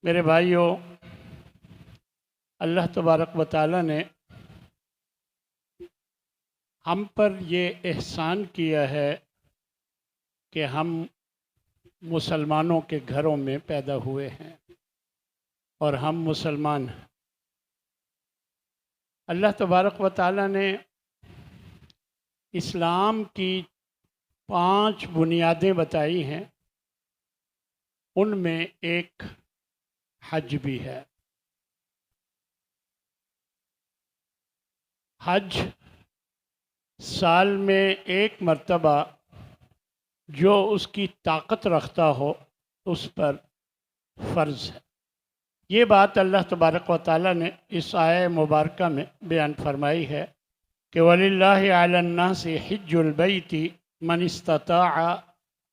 मेरे भाइयों, अल्लाह तबारक व तआला ने हम पर ये एहसान किया है कि हम मुसलमानों के घरों में पैदा हुए हैं और हम मुसलमान हैं। अल्लाह तबारक व तआला ने इस्लाम की 5 बुनियादें बताई हैं, उनमें एक हज भी है। हज साल में एक मर्तबा जो उसकी ताकत रखता हो उस पर फ़र्ज़ है। ये बात अल्लाह तबारक व तआला ने इस आय मुबारक में बयान फरमाई है कि वलिल्लाहि अलन्नासि हिज्जुल बैति मन इस्तताअ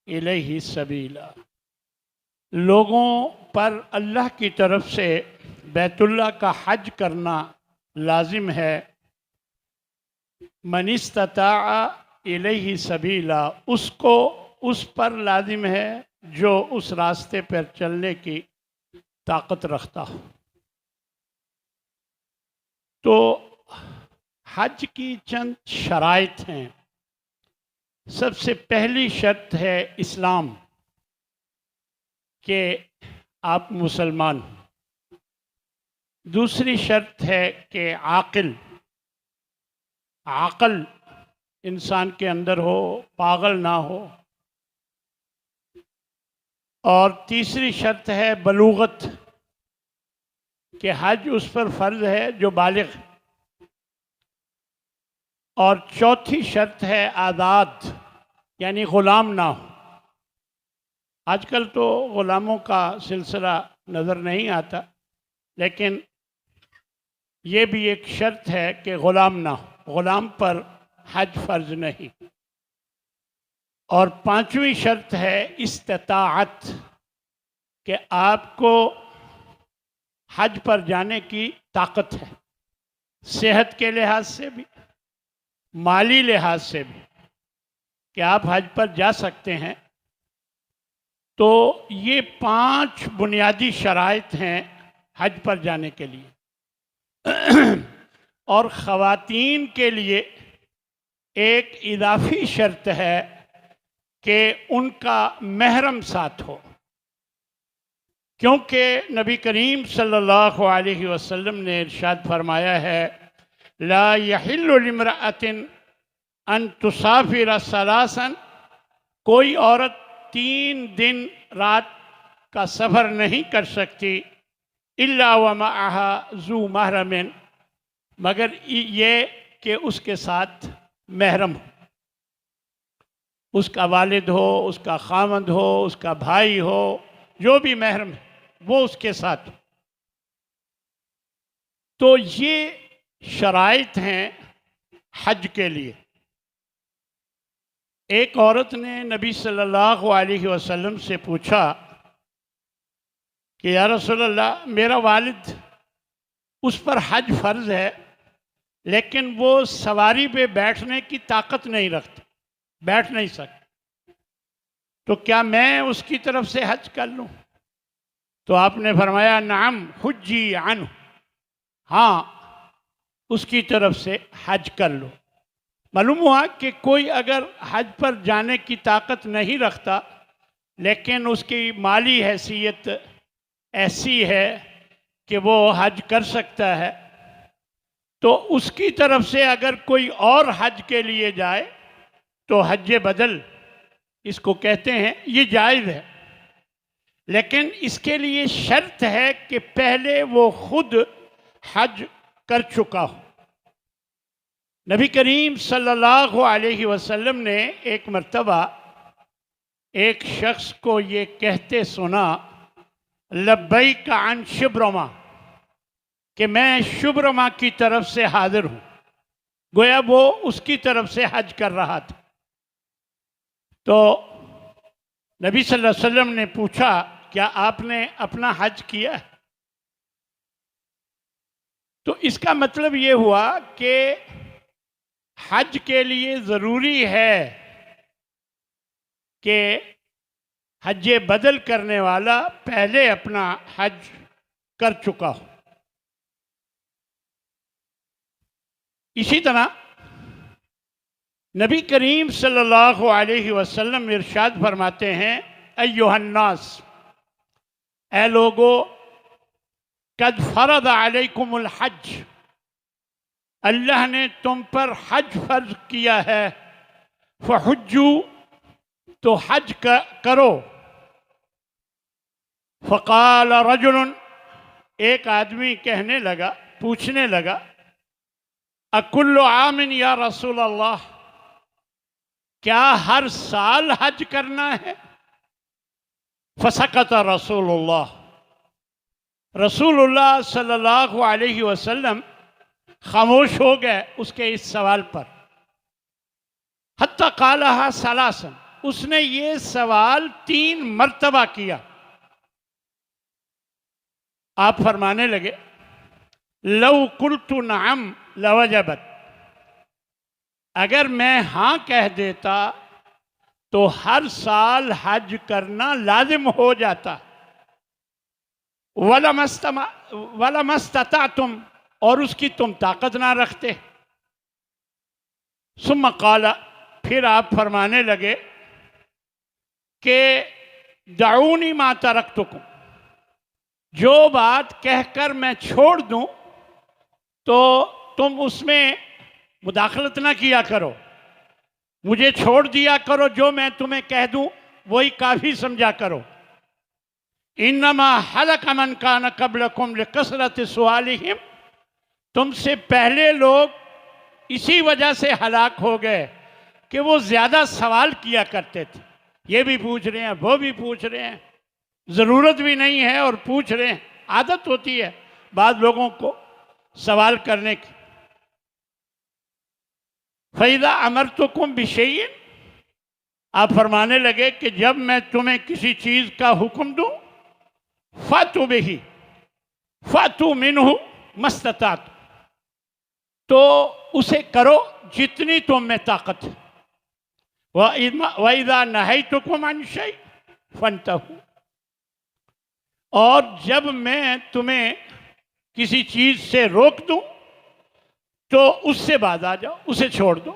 इलैहि सबीला। लोगों पर अल्लाह की तरफ से बैतुल्लाह का हज करना लाजिम है। मन इस्तताअ इलैहि सबीला, उसको उस पर लाजिम है जो उस रास्ते पर चलने की ताकत रखता हो। तो हज की चंद शराइत हैं। सबसे पहली शर्त है इस्लाम, कि आप मुसलमान। दूसरी शर्त है कि आकिल, अक़ल इंसान के अंदर हो, पागल ना हो। और तीसरी शर्त है बलूगत, कि हज उस पर फ़र्ज़ है जो बालिग। और चौथी शर्त है आज़ाद, यानी ग़ुलाम ना हो। आजकल तो ग़ुलामों का सिलसिला नज़र नहीं आता, लेकिन ये भी एक शर्त है कि ग़ुलाम ना हो, ग़ुलाम पर हज फ़र्ज़ नहीं। और पांचवी शर्त है इस्तिताअत, कि आपको हज पर जाने की ताकत है, सेहत के लिहाज से भी, माली लिहाज से भी, कि आप हज पर जा सकते हैं। तो ये 5 बुनियादी शराइत हैं हज पर जाने के लिए। और ख़वातीन के लिए एक इजाफी शर्त है कि उनका महरम साथ हो, क्योंकि नबी करीम सल्लल्लाहु अलैहि वसल्लम ने इरशाद फरमाया है, ला यहिल्लु लिम्रअतिन अन तुसाफिर सलासन, कोई औरत 3 दिन रात का सफ़र नहीं कर सकती, इल्ला व मअहा ज़ू महरमिन, मगर ये कि उसके साथ महरम हो, उसका वालिद हो, उसका खामद हो, उसका भाई हो, जो भी महरम है वो उसके साथ। तो ये शराइत हैं हज के लिए। एक औरत ने नबी सल्लल्लाहु अलैहि वसल्लम से पूछा कि या रसूलल्लाह, मेरा वालिद, उस पर हज फ़र्ज़ है, लेकिन वो सवारी पे बैठने की ताकत नहीं रखता, बैठ नहीं सकता, तो क्या मैं उसकी तरफ से हज कर लूँ? तो आपने फरमाया नाम हुज्जी अन, हाँ, उसकी तरफ से हज कर लो। मालूम हुआ कि कोई अगर हज पर जाने की ताकत नहीं रखता, लेकिन उसकी माली हैसियत ऐसी है कि वो हज कर सकता है, तो उसकी तरफ से अगर कोई और हज के लिए जाए तो हज बदल इसको कहते हैं, ये जायज़ है। लेकिन इसके लिए शर्त है कि पहले वो खुद हज कर चुका हो। नबी करीम सल्लल्लाहु अलैहि वसल्लम ने एक मर्तबा एक शख्स को ये कहते सुना, लब्बैक अन शुब्रमा, कि मैं शुब्रमा की तरफ से हाजिर हूँ। गोया वो उसकी तरफ से हज कर रहा था। तो नबी सल्लल्लाहु अलैहि वसल्लम ने पूछा, क्या आपने अपना हज किया? तो इसका मतलब ये हुआ कि हज के लिए ज़रूरी है कि हज बदल करने वाला पहले अपना हज कर चुका हो। इसी तरह नबी करीम सल्लल्लाहु अलैहि वसल्लम इरशाद फरमाते हैं, अय्युहन्नास, ए लोगो, कद फरद अलैकुमुल हज, अल्लाह ने तुम पर हज फर्ज किया है, फहुज्जू, तो हज करो। फ़क़ाल रजुलन, एक आदमी कहने लगा, पूछने लगा, अकुल्लु आमिन या रसूल अल्लाह, क्या हर साल हज करना है? फसकत रसूलुल्लाह, रसूलुल्लाह सल्लल्लाहु अलैहि वसल्लम खामोश हो गए उसके इस सवाल पर। हत्ता कालहा सलासन, उसने ये सवाल 3 मर्तबा किया। आप फरमाने लगे, लव कुल्तु नअम लवजबत, अगर मैं हाँ कह देता तो हर साल हज करना लाजिम हो जाता। वलमस्तता तुम, और उसकी तुम ताकत ना रखते। सुम्मा काला, फिर आप फरमाने लगे कि दाऊनी मा तरक्तुकुम, जो बात कहकर मैं छोड़ दूं तो तुम उसमें मुदाखलत ना किया करो, मुझे छोड़ दिया करो, जो मैं तुम्हें कह दूं वही काफ़ी समझा करो। इन्नमा हलक मन कान क़ब्लकुम लिकसरत सुआलिहिम, तुमसे पहले लोग इसी वजह से हलाक हो गए कि वो ज़्यादा सवाल किया करते थे। ये भी पूछ रहे हैं, वो भी पूछ रहे हैं, ज़रूरत भी नहीं है और पूछ रहे हैं। आदत होती है बाद लोगों को सवाल करने की। फ़ैज़ा अमरतुकुम बिशैइन, आप फरमाने लगे कि जब मैं तुम्हें किसी चीज़ का हुक्म दूं, फ़ातू बिही फ़ातू मिन्हु मस्ततात, तो उसे करो जितनी तुम में ताकत है। वइज़ा नहैतुकुम अन शै फंतहू, और जब मैं तुम्हें किसी चीज़ से रोक दूं तो उससे बाज आ जाओ, उसे छोड़ दो।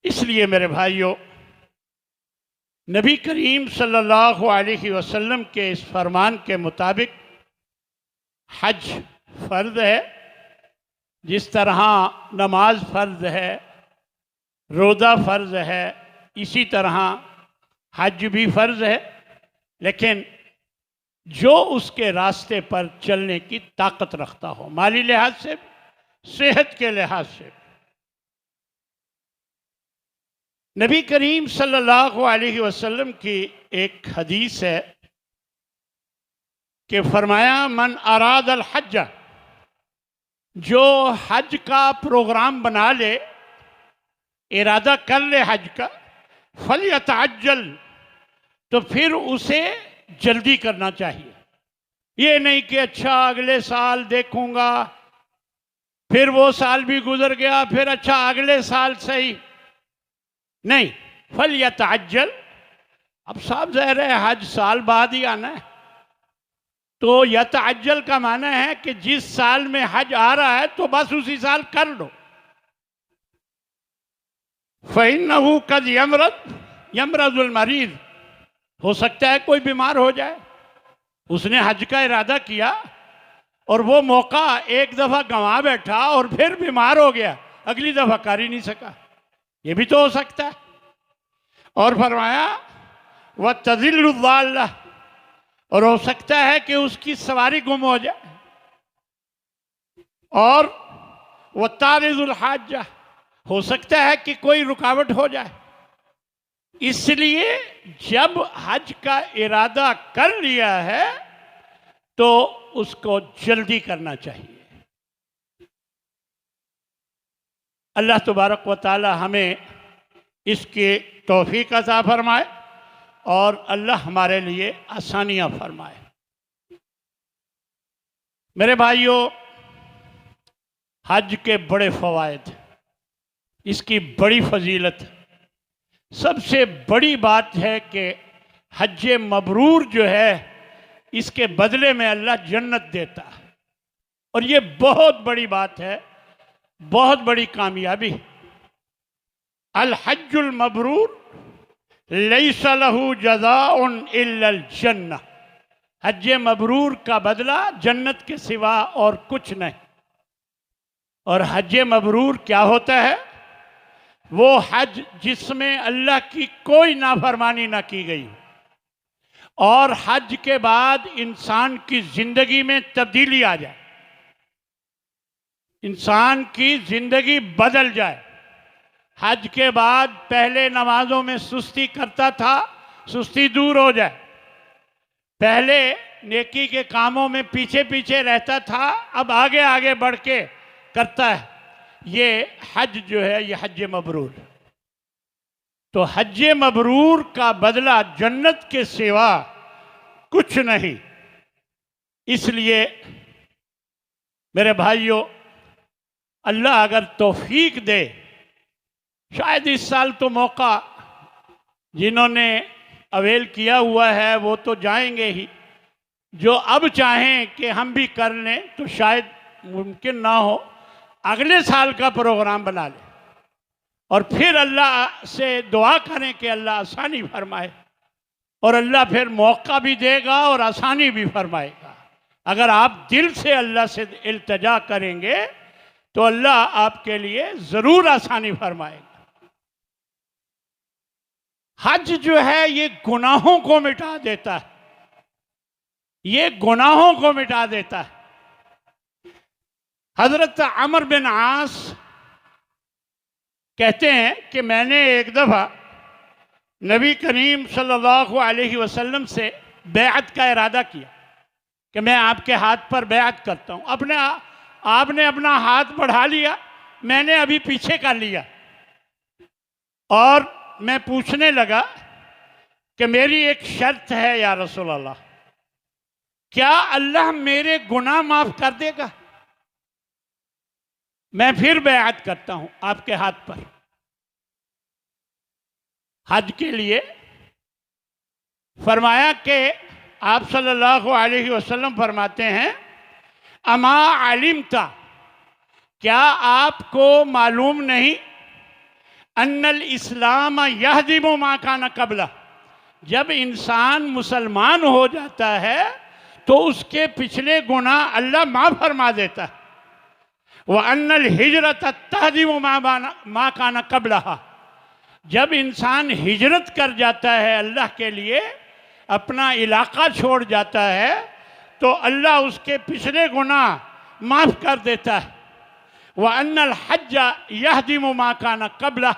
इसलिए मेरे भाइयों, नबी करीम सल्लल्लाहु अलैहि वसल्लम के इस फरमान के मुताबिक हज फ़र्ज है। जिस तरह नमाज फ़र्ज है, रोज़ा फ़र्ज है, इसी तरह हज भी फ़र्ज है। लेकिन जो उसके रास्ते पर चलने की ताकत रखता हो, माली लिहाज से, सेहत के लिहाज से। नबी करीम सल्लल्लाहु अलैहि वसल्लम की एक हदीस है कि फरमाया, मन अराद अल हज, जो हज का प्रोग्राम बना ले, इरादा कर ले हज का, फलयतअज्जल, तो फिर उसे जल्दी करना चाहिए। ये नहीं कि अच्छा अगले साल देखूंगा, फिर वो साल भी गुजर गया, फिर अच्छा अगले साल सही, नहीं। फलयतअज्जल, अब साफ ज़ाहिर है हज साल बाद ही आना है, तो यतअज्जल का माना है कि जिस साल में हज आ रहा है तो बस उसी साल कर लो। फ़इन्नहु कद यमरज़ुल मरीज़, हो सकता है कोई बीमार हो जाए, उसने हज का इरादा किया और वो मौका एक दफ़ा गंवा बैठा और फिर बीमार हो गया, अगली दफ़ा कर ही नहीं सका, ये भी तो हो सकता है। और फरमाया व तज़िल्लुद्दाल्ला, और हो सकता है कि उसकी सवारी गुम हो जाए। और व तारिजुल हाजा, हो सकता है कि कोई रुकावट हो जाए। इसलिए जब हज का इरादा कर लिया है तो उसको जल्दी करना चाहिए। अल्लाह तबारक व तआला हमें इसके तौफीक अता फरमाए और अल्लाह हमारे लिए आसानियाँ फरमाए। मेरे भाइयों, हज के बड़े फ़वाइद, इसकी बड़ी फजीलत। सबसे बड़ी बात है कि हज मबरूर जो है इसके बदले में अल्लाह जन्नत देता है, और ये बहुत बड़ी बात है, बहुत बड़ी कामयाबी। अल हज्जुल मबरूर लैसा लहू जज़ाउन इल्लल जन्नह, हज मबरूर का बदला जन्नत के सिवा और कुछ नहीं। और हज मबरूर क्या होता है? वो हज जिसमें अल्लाह की कोई नाफरमानी ना की गई, और हज के बाद इंसान की जिंदगी में तब्दीली आ जाए, इंसान की जिंदगी बदल जाए। हज के बाद पहले नमाजों में सुस्ती करता था, सुस्ती दूर हो जाए। पहले नेकी के कामों में पीछे पीछे रहता था, अब आगे आगे बढ़ के करता है। ये हज जो है ये हज मबरूर। तो हज मबरूर का बदला जन्नत के सिवा कुछ नहीं। इसलिए मेरे भाइयों, अल्लाह अगर तौफीक दे, शायद इस साल तो मौका जिन्होंने अवेल किया हुआ है वो तो जाएंगे ही, जो अब चाहें कि हम भी कर लें तो शायद मुमकिन ना हो, अगले साल का प्रोग्राम बना लें और फिर अल्लाह से दुआ करें कि अल्लाह आसानी फरमाए, और अल्लाह फिर मौका भी देगा और आसानी भी फरमाएगा। अगर आप दिल से अल्लाह से इल्तिजा करेंगे तो अल्लाह आपके लिए ज़रूर आसानी फरमाएगा। हज जो है ये गुनाहों को मिटा देता है, ये गुनाहों को मिटा देता है। हजरत अमर बिन आस कहते हैं कि मैंने एक दफ़ा नबी करीम सल्लल्लाहु अलैहि वसल्लम से बैअत का इरादा किया कि मैं आपके हाथ पर बैअत करता हूँ। आपने अपना हाथ बढ़ा लिया, मैंने अभी पीछे कर लिया, और मैं पूछने लगा कि मेरी एक शर्त है या रसूल अल्लाह, क्या अल्लाह मेरे गुनाह माफ कर देगा? मैं फिर बैअत करता हूं आपके हाथ पर हज के लिए। फरमाया कि आप सल्लल्लाहु अलैहि वसल्लम फरमाते हैं, अमा अलिमता, क्या आपको मालूम नहीं, अन्नल इस्लाम यहदिमु मा काना कबला, जब इंसान मुसलमान हो जाता है तो उसके पिछले गुनाह अल्लाह माफ़ फरमा देता है। वह अन्नल हिजरत तहदिमु मा काना कबलहा, जब इंसान हिजरत कर जाता है अल्लाह के लिए, अपना इलाका छोड़ जाता है, तो अल्लाह उसके पिछले गुनाह माफ़ कर देता है। वह अन्नल हज यहदिमु मा काना कबला,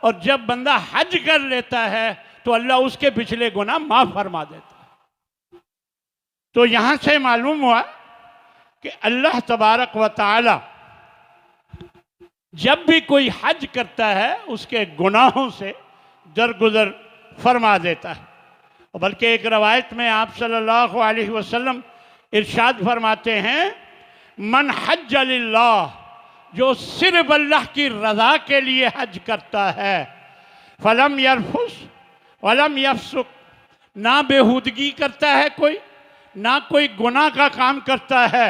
और जब बंदा हज कर लेता है तो अल्लाह उसके पिछले गुनाह माफ़ फरमा देता है। तो यहाँ से मालूम हुआ कि अल्लाह तबारक व तआला जब भी कोई हज करता है उसके गुनाहों से दरगुजर फरमा देता है। और बल्कि एक रवायत में आप सल्लल्लाहु अलैहि वसल्लम इरशाद फरमाते हैं, मन हज लिल्लाह, जो सिर्फ अल्लाह की रज़ा के लिए हज करता है, फलम यरफुस वलम यफसुक, ना बेहूदगी करता है कोई, ना कोई गुनाह का काम करता है,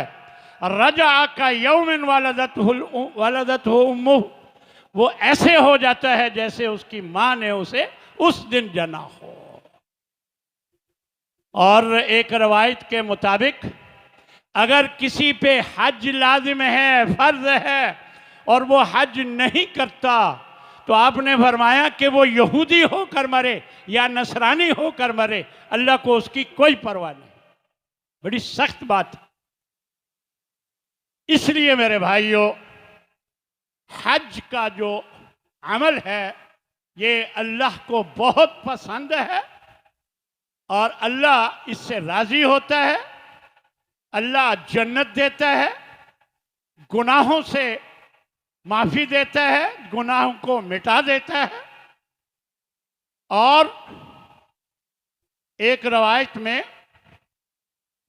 रजा का यौमिन वलदतहु उम्मुहु, वो ऐसे हो जाता है जैसे उसकी माँ ने उसे उस दिन जना हो। और एक रवायत के मुताबिक अगर किसी पे हज लाजिम है, फर्ज है, और वो हज नहीं करता, तो आपने फरमाया कि वो यहूदी होकर मरे या नसरानी होकर मरे, अल्लाह को उसकी कोई परवाह नहीं। बड़ी सख्त बात है। इसलिए मेरे भाइयों, हज का जो अमल है ये अल्लाह को बहुत पसंद है और अल्लाह इससे राज़ी होता है। अल्लाह जन्नत देता है, गुनाहों से माफ़ी देता है, गुनाहों को मिटा देता है। और एक रवायत में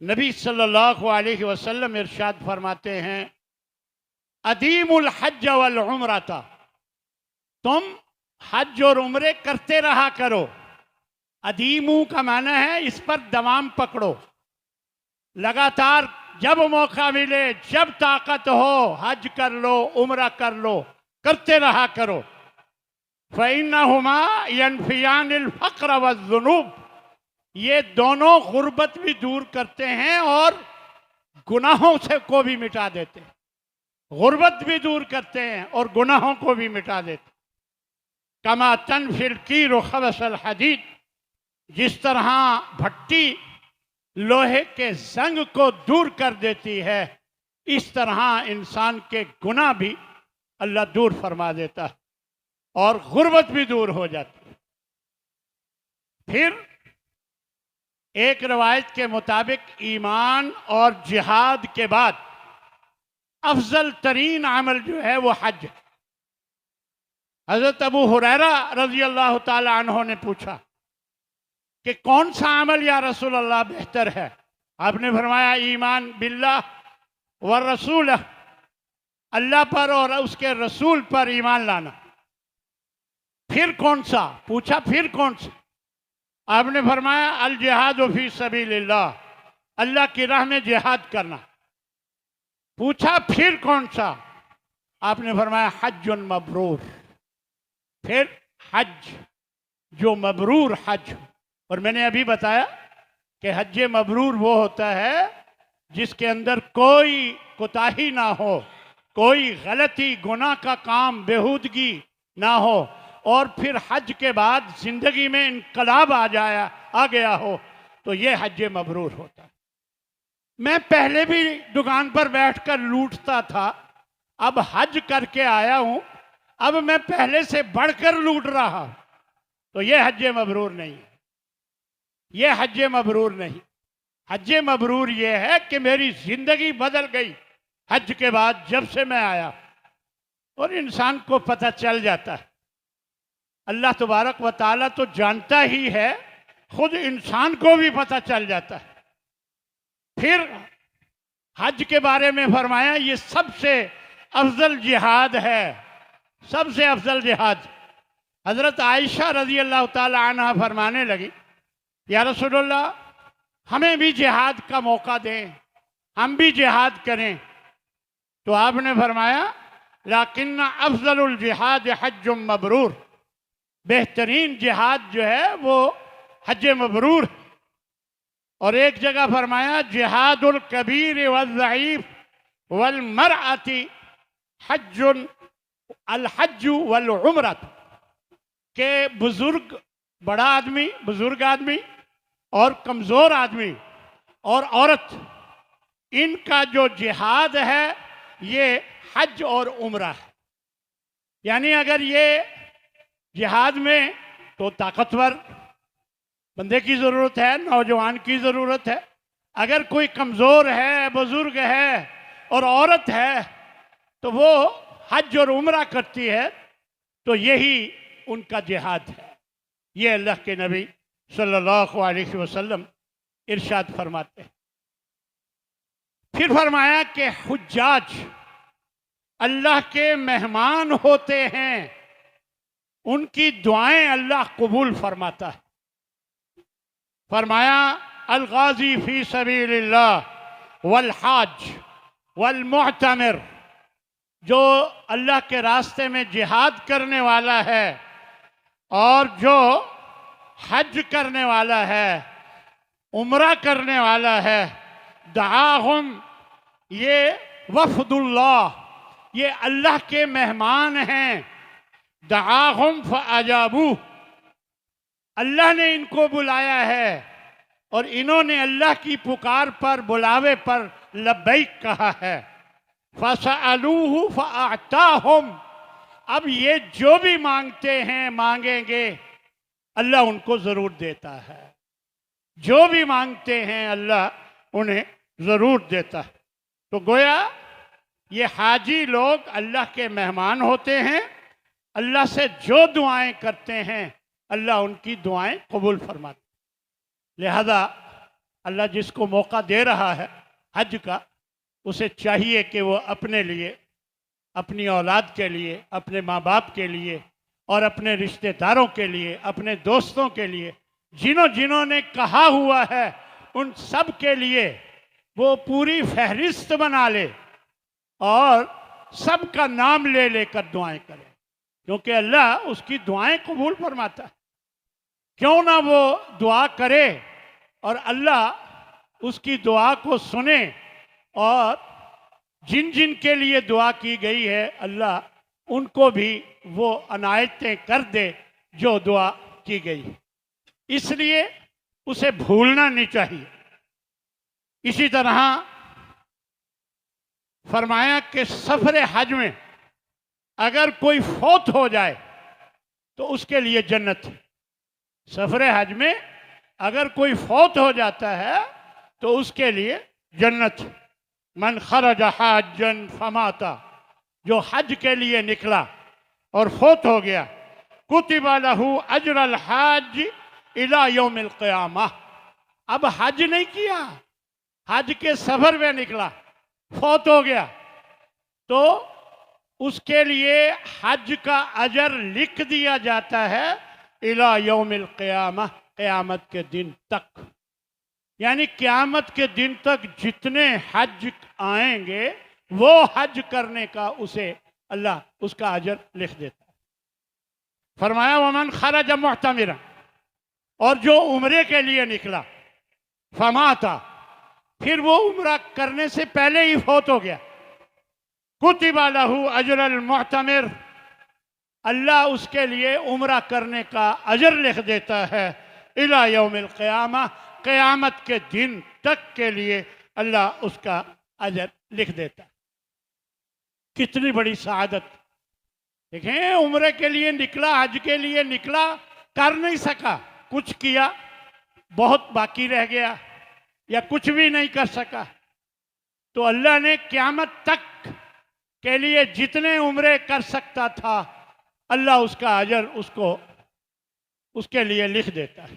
नबी सल्लल्लाहु अलैहि वसल्लम इरशाद फरमाते हैं, अदीमुल हज वल उम्रता, तुम हज और उम्रे करते रहा करो। अदीमू का माना है इस पर दवाम पकड़ो, लगातार जब मौका मिले, जब ताकत हो, हज कर लो, उम्रा कर लो, करते रहा करो। फ़इन्नहुमा यनफ़ियानिल फ़क़्र वज़्ज़ुनूब, ये दोनों गुर्बत भी दूर करते हैं और गुनाहों से को भी मिटा देते हैं। गुर्बत भी दूर करते हैं और गुनाहों को भी मिटा देते हैं। कमा तनफिल कीर खबसल हदीद, जिस तरह भट्टी लोहे के जंग को दूर कर देती है, इस तरह इंसान के गुनाह भी अल्लाह दूर फरमा देता है और गुर्बत भी दूर हो जाती है। फिर एक रवायत के मुताबिक ईमान और जिहाद के बाद अफजल तरीन अमल जो है वो हज है। हजरत अबू हुरैरा रजी अल्लाह ताला अन्हो ने पूछा कि कौन सा अमल या रसूल अल्लाह बेहतर है? आपने फरमाया ईमान बिल्लाह व रसूल, अल्लाह पर और उसके रसूल पर ईमान लाना। फिर कौन सा? पूछा फिर कौन सा? आपने फरमाया अल जिहाद फी सबीलिल्लाह, अल्लाह की राह में जिहाद करना। पूछा फिर कौन सा? आपने फरमाया हज्जुन मबरूर, फिर हज जो मबरूर हज। और मैंने अभी बताया कि हज मबरूर वो होता है जिसके अंदर कोई कोताही ना हो, कोई गलती गुनाह का काम बेहूदगी ना हो, और फिर हज के बाद जिंदगी में इनकलाब आ गया हो, तो ये हज मबरूर होता है। मैं पहले भी दुकान पर बैठकर लूटता था, अब हज करके आया हूं, अब मैं पहले से बढ़कर लूट रहा हूं, तो ये हज मबरूर नहीं है। ये हज मबरूर नहीं। हज मबरूर ये है कि मेरी जिंदगी बदल गई हज के बाद, जब से मैं आया। और इंसान को पता चल जाता है, अल्लाह तबारक व ताला तो जानता ही है, खुद इंसान को भी पता चल जाता है। फिर हज के बारे में फरमाया ये सबसे अफजल जिहाद है, सबसे अफजल जिहाद। हजरत आयशा रजी अल्लाह ताला अन्हा फरमाने लगी, या रसूलल्लाह हमें भी जिहाद का मौका दें, हम भी जिहाद करें। तो आपने फरमाया लाकिन्ना अफजलुल जिहाद हज्जुम मबरूर, बेहतरीन जिहाद जो है वो हज मबरूर। और एक जगह फरमाया जिहादुल कबीर वल ज़ईफ वल मरअती हज्जुन अल हज्जु वल उम्रत, के बुजुर्ग बड़ा आदमी, बुजुर्ग आदमी और कमज़ोर आदमी और औरत, इनका जो जिहाद है ये हज और उम्रा है। यानी अगर ये जिहाद में तो ताकतवर बंदे की ज़रूरत है, नौजवान की ज़रूरत है। अगर कोई कमज़ोर है, बुजुर्ग है और औरत है, तो वो हज और उम्रा करती है, तो यही उनका जिहाद है। ये अल्लाह के नबी सल्लल्लाहु अलैहि वसल्लम इरशाद फरमाते हैं। फिर फरमाया कि हुज्जाज अल्लाह के मेहमान होते हैं, उनकी दुआएं अल्लाह कबूल फरमाता है। फरमाया अल गाजी फी सबीलिल्लाह वल हाज वल मुअतमिर, जो अल्लाह के रास्ते में जिहाद करने वाला है और जो हज करने वाला है, उम्रा करने वाला है, दआहुम, ये वफदुल्लाह, ये अल्लाह के मेहमान हैं। दआहुम फअजाबू, अल्लाह ने इनको बुलाया है और इन्होंने अल्लाह की पुकार पर, बुलावे पर लब्बैक कहा है। फसअलूहु फअताहुम, अब ये जो भी मांगते हैं, मांगेंगे, अल्लाह उनको ज़रूर देता है। जो भी मांगते हैं अल्लाह उन्हें ज़रूर देता है। तो गोया ये हाजी लोग अल्लाह के मेहमान होते हैं, अल्लाह से जो दुआएं करते हैं अल्लाह उनकी दुआएं कबूल फरमाते। लिहाजा अल्लाह जिसको मौका दे रहा है हज का, उसे चाहिए कि वो अपने लिए, अपनी औलाद के लिए, अपने माँ बाप के लिए और अपने रिश्तेदारों के लिए, अपने दोस्तों के लिए, जिन्होंने कहा हुआ है उन सब के लिए वो पूरी फहरिस्त बना ले और सबका नाम ले लेकर दुआएं करे, क्योंकि अल्लाह उसकी दुआएं कबूल फरमाता है। क्यों ना वो दुआ करे और अल्लाह उसकी दुआ को सुने, और जिन जिन के लिए दुआ की गई है अल्लाह उनको भी वो अनायतें कर दे जो दुआ की गई। इसलिए उसे भूलना नहीं चाहिए। इसी तरह फरमाया कि सफर हज में अगर कोई फौत हो जाए तो उसके लिए जन्नत। सफर हज में अगर कोई फौत हो जाता है तो उसके लिए जन्नत। मन खरज हाजन फमाता, जो हज के लिए निकला और फौत हो गया, कुतिबा लहू अजरल हज इला यौमिल क़ियामा। अब हज नहीं किया, हज के सफर में निकला, फौत हो गया, तो उसके लिए हज का अजर लिख दिया जाता है इला यौमिल क़ियामा, क़यामत के दिन तक। यानी क़यामत के दिन तक जितने हज आएंगे वो हज करने का उसे अल्लाह उसका अजर लिख देता है। फरमाया वमन खरज मुअतमिरा, और जो उम्रे के लिए निकला, फमाता, फिर वो उम्रा करने से पहले ही फौत हो गया, कुतिबा लहू अजरुल मुअतमिर, अल्लाह उसके लिए उम्रा करने का अजर लिख देता है इला यौमिल क़ियामा, क़यामत के दिन तक के लिए अल्लाह उसका अजर लिख देता है। कितनी बड़ी सआदत। देखें, उम्रे के लिए निकला, हज के लिए निकला, कर नहीं सका, कुछ किया, बहुत बाकी रह गया या कुछ भी नहीं कर सका, तो अल्लाह ने क़यामत तक के लिए जितने उम्रे कर सकता था अल्लाह उसका अजर उसको उसके लिए लिख देता है।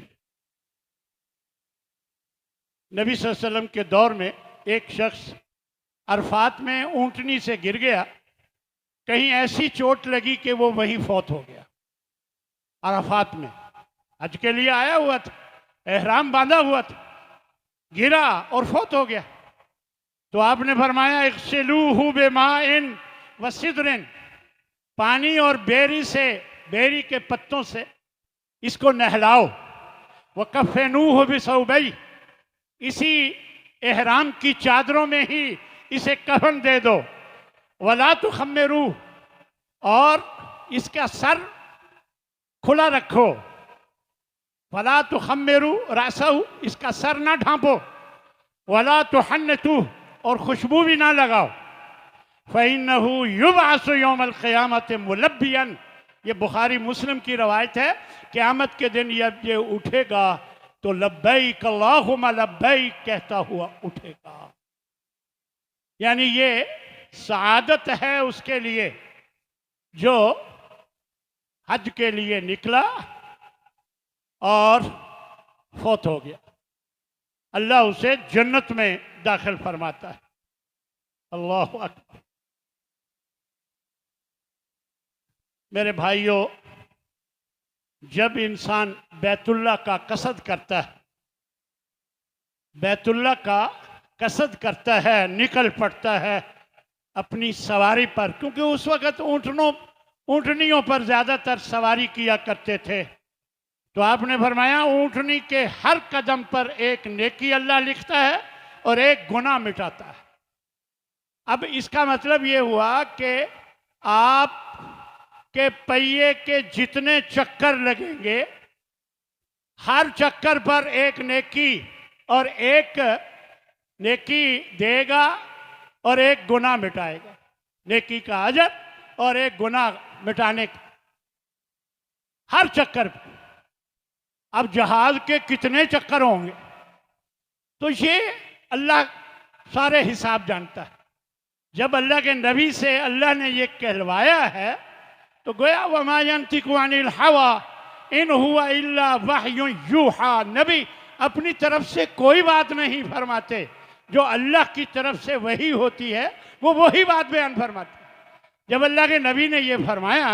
नबी सल्लल्लाहु अलैहि वसल्लम के दौर में एक शख्स अरफात में ऊंटनी से गिर गया, कहीं ऐसी चोट लगी कि वो वहीं फौत हो गया। अरफात में हज के लिए आया हुआ था, एहराम बांधा हुआ था, गिरा और फौत हो गया। तो आपने फरमाया इग़सिलूहु बिमाइन व सिदरिन, पानी और बेरी से, बेरी के पत्तों से इसको नहलाओ, व कफ़नूहु बिसौबई, इसी एहराम की चादरों में ही इसे कफन दे दो, वला तुखम्मिरू, और इसका सर खुला रखो, वला तुखम्मिरू रासहू, इसका सर ना ढांपो, वला तुहन्नतू, और खुशबू भी ना लगाओ, फ़इन्नहु युबअसु यौमल क़ियामति मुलब्बियन, ये बुखारी मुस्लिम की रवायत है। क़यामत के दिन ये उठेगा तो लब्बैक अल्लाहुम्मा लब्बैक कहता हुआ उठेगा। यानी ये सआदत है उसके लिए जो हज के लिए निकला और फौत हो गया, अल्लाह उसे जन्नत में दाखिल फरमाता है। अल्लाहु अकबर। मेरे भाइयों, जब इंसान बैतुल्लाह का कसद करता है, बैतुल्लाह का कसद करता है, निकल पड़ता है अपनी सवारी पर, क्योंकि उस वक़्त ऊँटनियों पर ज़्यादातर सवारी किया करते थे, तो आपने फरमाया ऊँटनी के हर कदम पर एक नेकी अल्लाह लिखता है और एक गुनाह मिटाता है। अब इसका मतलब ये हुआ कि आप के पहिए के जितने चक्कर लगेंगे, हर चक्कर पर एक नेकी, और एक नेकी देगा और एक गुनाह मिटाएगा, नेकी का अजर और एक गुनाह मिटाने का, हर चक्कर पर। अब जहाज के कितने चक्कर होंगे, तो ये अल्लाह सारे हिसाब जानता है। जब अल्लाह के नबी से अल्लाह ने ये कहलवाया है तो गोया वमा यंतिकु अनिल हवा इन हुआ इल्ला वहयुन यूहा, नबी अपनी तरफ से कोई बात नहीं फरमाते, जो अल्लाह की तरफ से वही होती है वो वही बात बयान फरमाते। जब अल्लाह के नबी ने ये फरमाया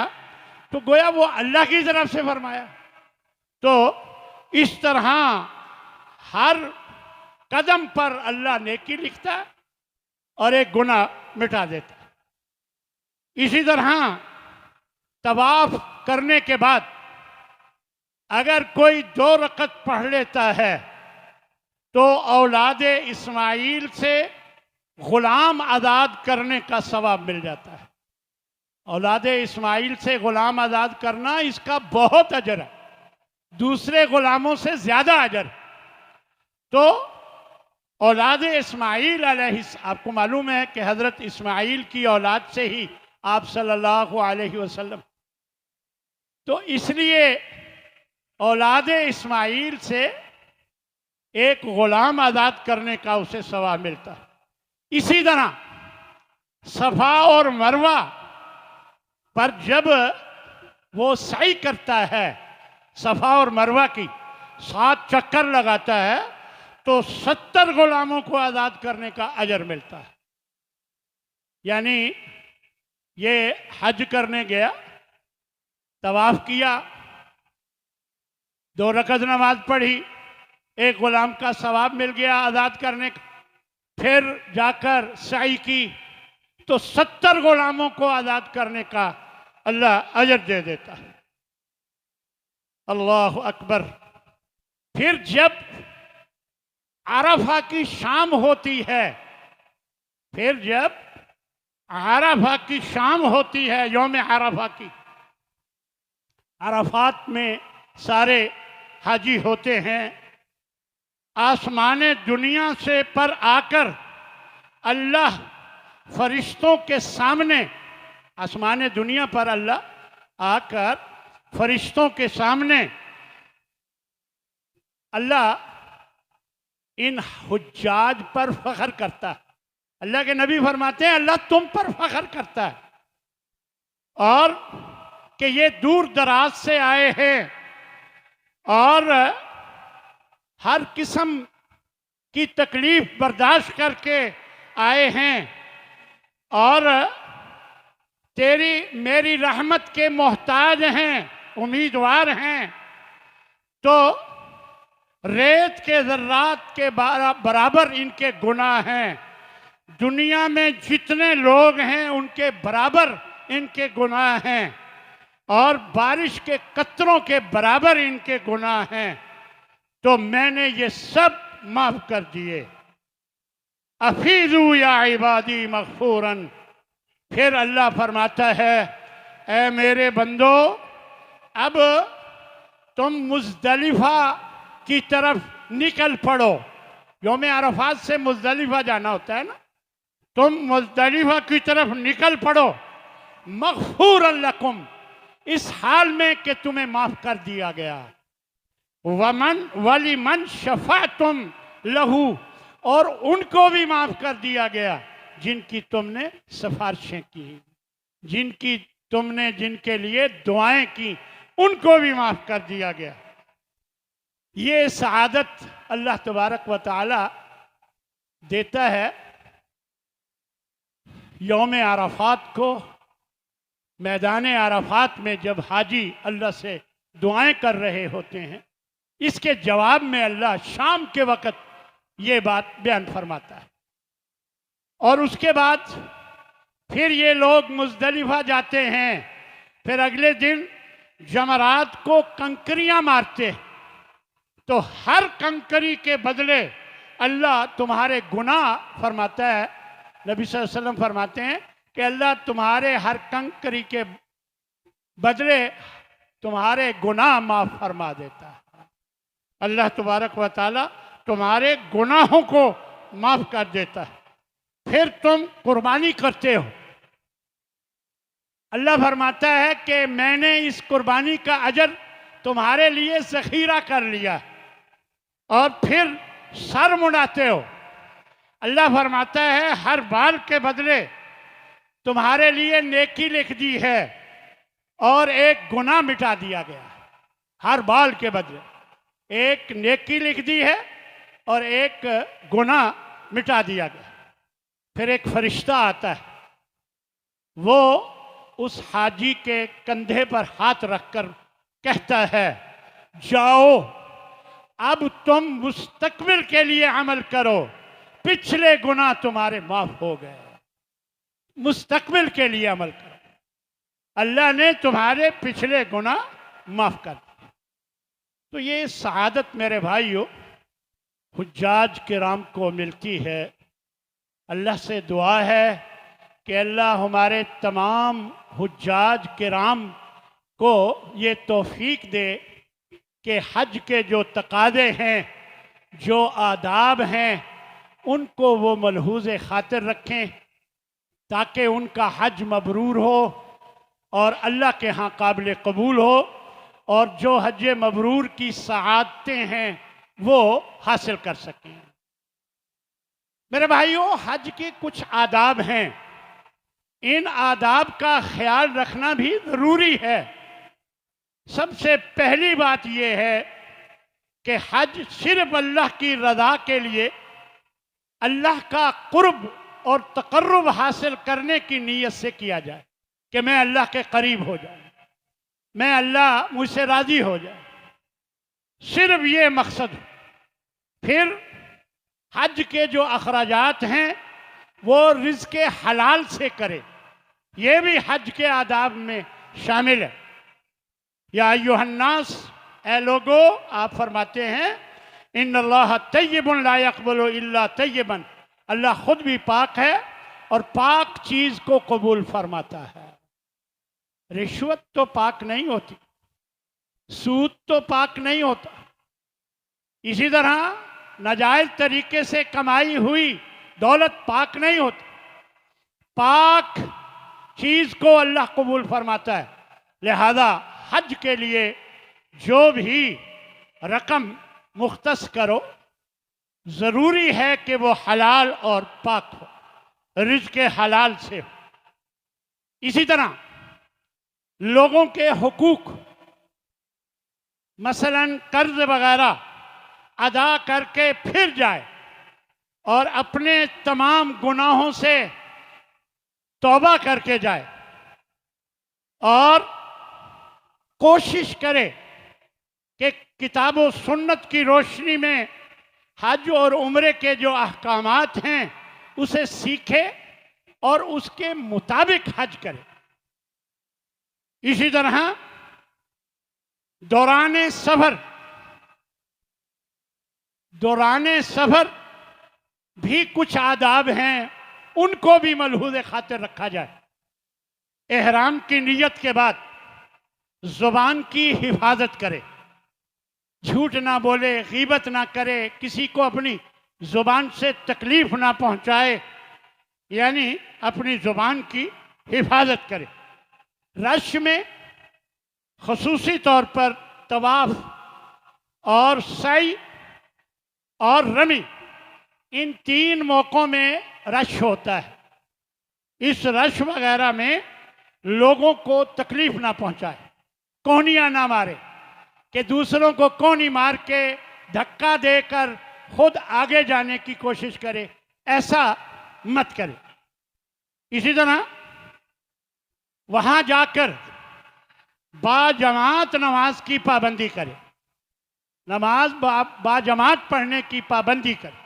तो गोया वो अल्लाह की तरफ से फरमाया। तो इस तरह हर कदम पर अल्लाह नेकी लिखता है और एक गुनाह मिटा देता है। इसी तरह तवाफ करने के बाद अगर कोई 2 रकत पढ़ लेता है तो औलाद इस्माइल से गुलाम आज़ाद करने का सवाब मिल जाता है। औलाद इस्माइल से गुलाम आज़ाद करना, इसका बहुत अजर है, दूसरे गुलामों से ज़्यादा अजर। तो औलाद इस्माइल आपको मालूम है कि हज़रत इस्माइल की औलाद से ही आप सल्लल्लाहु अलैहि वसल्लम, तो इसलिए औलाद इस्माइल से एक गुलाम आज़ाद करने का उसे सवाब मिलता है। इसी तरह सफ़ा और मरवा पर जब वो सई करता है, सफ़ा और मरवा की 7 चक्कर लगाता है, तो 70 गुलामों को आज़ाद करने का अजर मिलता है। यानी ये हज करने गया, तवाफ किया, 2 रकत नमाज पढ़ी, एक गुलाम का सवाब मिल गया आज़ाद करने का, फिर जाकर सई की तो 70 गुलामों को आज़ाद करने का अल्लाह अजर दे देता है। अल्लाह अकबर। फिर जब अरफा की शाम होती है, फिर जब अरफा की शाम होती है, यौम अरफा की, अरफात में सारे हाजी होते हैं, आसमान दुनिया से पर आकर अल्लाह फरिश्तों के सामने, आसमान दुनिया पर अल्लाह आकर फरिश्तों के सामने अल्लाह इन हुज्जाज पर फख्र करता है। अल्लाह के नबी फरमाते हैं अल्लाह तुम पर फख्र करता है, और कि ये दूर दराज से आए हैं और हर किस्म की तकलीफ बर्दाश्त करके आए हैं और तेरी मेरी रहमत के मोहताज हैं, उम्मीदवार हैं। तो रेत के ज़र्रात के बराबर इनके गुनाह हैं, दुनिया में जितने लोग हैं उनके बराबर इनके गुनाह हैं, और बारिश के कतरों के बराबर इनके गुनाह हैं। तो मैंने ये सब माफ कर दिए। अफीजू या इबादी मगफूरन। फिर अल्लाह फरमाता है ए मेरे बंदो, अब तुम मुज़दलिफा की तरफ निकल पड़ो। यौम अरफात से मुज़दलिफा जाना होता है ना, तुम मुज़दलिफा की तरफ निकल पड़ो। मगफूरन लकुम, इस हाल में कि तुम्हें माफ कर दिया गया। वमन वली मन शफा तुम लहू, और उनको भी माफ कर दिया गया जिनकी तुमने सिफारिशें की, जिनके लिए दुआएं की, उनको भी माफ कर दिया गया। ये सआदत अल्लाह तबारक व तआला देता है यौम अरफात को। मैदान अरफात में जब हाजी अल्लाह से दुआएं कर रहे होते हैं, इसके जवाब में अल्लाह शाम के वक़्त ये बात बयान फरमाता है। और उसके बाद फिर ये लोग मुज़दलिफा जाते हैं, फिर अगले दिन जमरात को कंकरियां मारते हैं। तो हर कंकरी के बदले अल्लाह तुम्हारे गुनाह, फरमाता है नबी सल्लल्लाहु अलैहि वसल्लम फरमाते हैं कि अल्लाह तुम्हारे हर कंकरी के बदले तुम्हारे गुनाह माफ फरमा देता है। अल्लाह तबारक व तआला तुम्हारे गुनाहों को माफ कर देता है। फिर तुम कुर्बानी करते हो। अल्लाह फरमाता है कि मैंने इस कुर्बानी का अजर तुम्हारे लिए ज़ख़ीरा कर लिया, और फिर सर मुड़ाते हो। अल्लाह फरमाता है हर बाल के बदले तुम्हारे लिए नेकी लिख दी है और एक गुनाह मिटा दिया गया। हर बाल के बदले एक नेकी लिख दी है और एक गुनाह मिटा दिया गया। फिर एक फरिश्ता आता है, वो उस हाजी के कंधे पर हाथ रखकर कहता है, जाओ अब तुम मुस्तकबिल के लिए अमल करो, पिछले गुनाह तुम्हारे माफ हो गए। मुस्तकबिल के लिए अमल करो, अल्लाह ने तुम्हारे पिछले गुनाह माफ कर दिए। तो ये सआदत मेरे भाइयों हुज्जाज किराम को मिलती है। अल्लाह से दुआ है कि अल्लाह हमारे तमाम हुज्जाज किराम को ये तौफीक दे कि हज के जो तकाज़े हैं, जो आदाब हैं, उनको वो मलहूज़ खातिर रखें ताकि उनका हज मबरूर हो और अल्लाह के यहाँ काबिल कबूल हो, और जो हज मबरूर की सआदतें हैं वो हासिल कर सकें। मेरे भाइयों, हज के कुछ आदाब हैं, इन आदाब का ख्याल रखना भी ज़रूरी है। सबसे पहली बात यह है कि हज सिर्फ अल्लाह की रज़ा के लिए, अल्लाह का कुर्ब और तकर्रुब हासिल करने की नीयत से किया जाए कि मैं अल्लाह के करीब हो जाऊं, मैं अल्लाह मुझसे राज़ी हो जाए, सिर्फ ये मकसद। फिर हज के जो अखराजात हैं वो रिज़्क़ हलाल से करे, ये भी हज के आदाब में शामिल है। या अय्युहन्नास, ए लोगो, आप फरमाते हैं इन्नल्लाह तय्यबुन ला यक़बलु इल्ला तय्यबन, अल्लाह खुद भी पाक है और पाक चीज़ को कबूल फरमाता है। रिश्वत तो पाक नहीं होती, सूद तो पाक नहीं होता, इसी तरह नाजायज़ तरीके से कमाई हुई दौलत पाक नहीं होती। पाक चीज़ को अल्लाह कबूल फरमाता है। लिहाजा हज के लिए जो भी रकम मुख्तस करो, ज़रूरी है कि वो हलाल और पाक हो, रिज़्क़ हलाल से हो। इसी तरह लोगों के हुकूक, मसलन कर्ज वगैरह अदा करके फिर जाए और अपने तमाम गुनाहों से तौबा करके जाए और कोशिश करे कि किताब व सुन्नत की रोशनी में हज और उम्रे के जो अहकामात हैं उसे सीखे और उसके मुताबिक हज करे। इसी तरह दौराने सफ़र भी कुछ आदाब हैं, उनको भी मलहूज़ खातिर रखा जाए। एहराम की नियत के बाद ज़ुबान की हिफाजत करे, झूठ ना बोले, गीबत ना करे, किसी को अपनी ज़ुबान से तकलीफ़ ना पहुँचाए, यानी अपनी ज़ुबान की हिफाजत करे। रश में ख़ुसूसी तौर पर तवाफ़ और सई और रमी, इन 3 मौक़ों में रश होता है। इस रश वगैरह में लोगों को तकलीफ़ ना पहुँचाए, कोहनियाँ ना मारे कि दूसरों को कोहनी मार के धक्का देकर खुद आगे जाने की कोशिश करे, ऐसा मत करे। इसी तरह वहाँ जाकर बाजमात नमाज की पाबंदी करे, नमाज बाजमात पढ़ने की पाबंदी करे।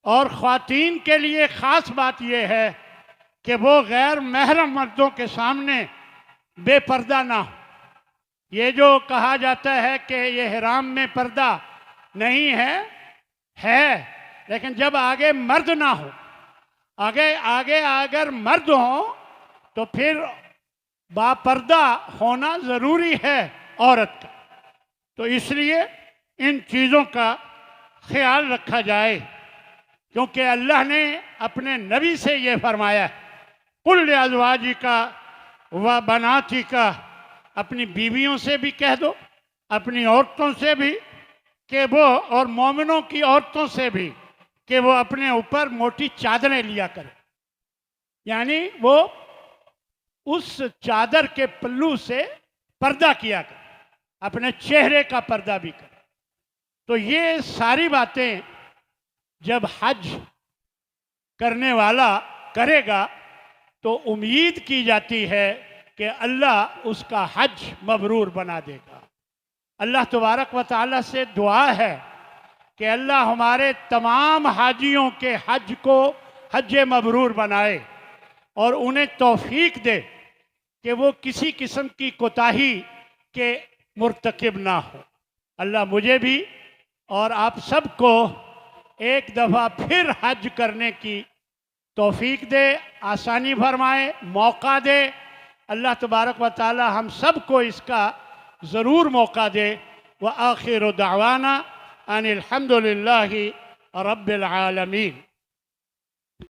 और ख़वातीन के लिए ख़ास बात यह है कि वो गैर महरम मर्दों के सामने बेपर्दा ना हो। ये जो कहा जाता है कि ये हराम में पर्दा नहीं है, लेकिन जब आगे मर्द ना हो, आगे अगर मर्द हो तो फिर बापर्दा होना ज़रूरी है औरत का। तो इसलिए इन चीज़ों का ख्याल रखा जाए, क्योंकि अल्लाह ने अपने नबी से ये फरमाया, कुल अज़वाजी का व बनाती का, अपनी बीवियों से भी कह दो, अपनी औरतों से भी कि वो, और मोमिनों की औरतों से भी कि वो अपने ऊपर मोटी चादरें लिया करें, यानी वो उस चादर के पल्लू से पर्दा किया करें, अपने चेहरे का पर्दा भी करें। तो ये सारी बातें जब हज करने वाला करेगा तो उम्मीद की जाती है कि अल्लाह उसका हज मबरूर बना देगा। अल्लाह तबारक व तआला से दुआ है कि अल्लाह हमारे तमाम हाजियों के हज को हज मबरूर बनाए और उन्हें तौफीक दे कि वो किसी किस्म की कोताही के मुर्तकिब ना हो। अल्लाह मुझे भी और आप सबको एक दफ़ा फिर हज करने की तौफीक दे, आसानी फरमाए, मौका दे। अल्लाह तबारक व तआला हम सबको इसका ज़रूर मौका दे। व आखिर दावाना अनिल हम्दुलिल्लाहि रब्बिल आलमीन।